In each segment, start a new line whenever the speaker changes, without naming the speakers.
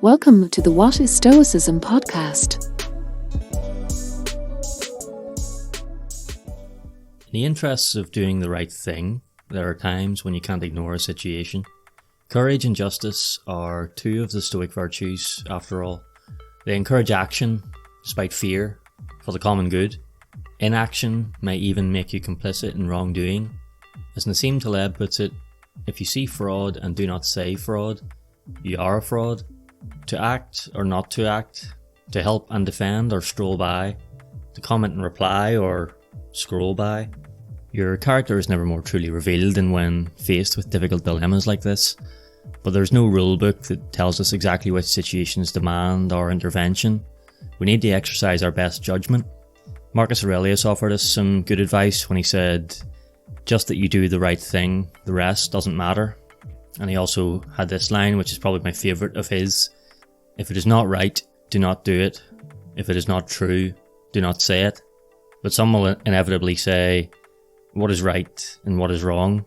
Welcome to the What is Stoicism podcast.
In the interests of doing the right thing, there are times when you can't ignore a situation. Courage and justice are two of the Stoic virtues, after all. They encourage action, despite fear, for the common good. Inaction may even make you complicit in wrongdoing. As Nassim Taleb puts it, if you see fraud and do not say fraud, you are a fraud. To act or not to act, to help and defend or stroll by, to comment and reply or scroll by. Your character is never more truly revealed than when faced with difficult dilemmas like this, but there's no rule book that tells us exactly which situations demand our intervention. We need to exercise our best judgment. Marcus Aurelius offered us some good advice when he said, just that you do the right thing, the rest doesn't matter. And he also had this line, which is probably my favourite of his: if it is not right, do not do it. If it is not true, do not say it. But some will inevitably say, what is right and what is wrong?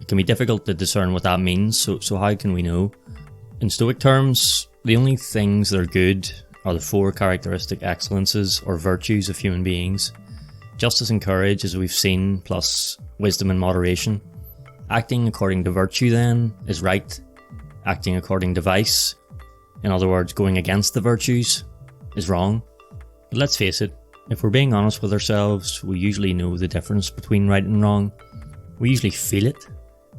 It can be difficult to discern what that means, so how can we know? In Stoic terms, the only things that are good are the four characteristic excellences or virtues of human beings. Justice and courage, as we've seen, plus wisdom and moderation. Acting according to virtue, then, is right. Acting according to vice, in other words, going against the virtues, is wrong. But let's face it, if we're being honest with ourselves, we usually know the difference between right and wrong. We usually feel it.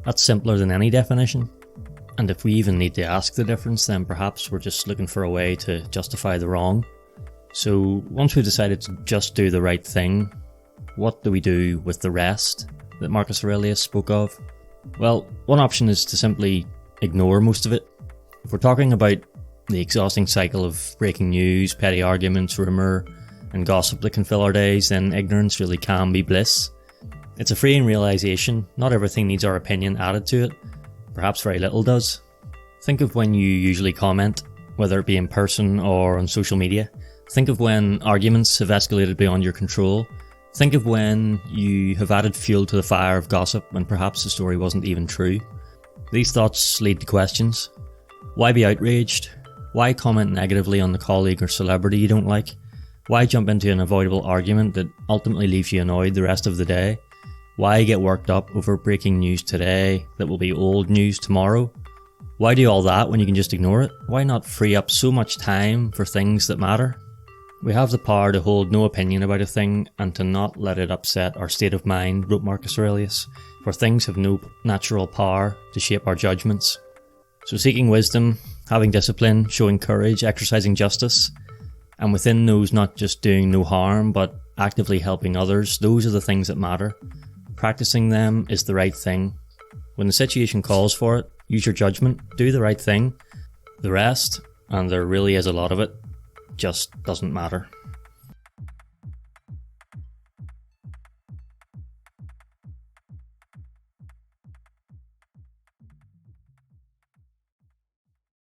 That's simpler than any definition. And if we even need to ask the difference, then perhaps we're just looking for a way to justify the wrong. So once we've decided to just do the right thing, what do we do with the rest that Marcus Aurelius spoke of? Well, one option is to simply ignore most of it. If we're talking about the exhausting cycle of breaking news, petty arguments, rumour and gossip that can fill our days, then ignorance really can be bliss. It's a freeing realisation. Not everything needs our opinion added to it. Perhaps very little does. Think of when you usually comment, whether it be in person or on social media. Think of when arguments have escalated beyond your control. Think of when you have added fuel to the fire of gossip when perhaps the story wasn't even true. These thoughts lead to questions. Why be outraged? Why comment negatively on the colleague or celebrity you don't like? Why jump into an avoidable argument that ultimately leaves you annoyed the rest of the day? Why get worked up over breaking news today that will be old news tomorrow? Why do all that when you can just ignore it? Why not free up so much time for things that matter? We have the power to hold no opinion about a thing and to not let it upset our state of mind, wrote Marcus Aurelius, for things have no natural power to shape our judgments. So seeking wisdom, having discipline, showing courage, exercising justice, and within those not just doing no harm but actively helping others, those are the things that matter. Practicing them is the right thing. When the situation calls for it, use your judgment, do the right thing. The rest, and there really is a lot of it, just doesn't matter.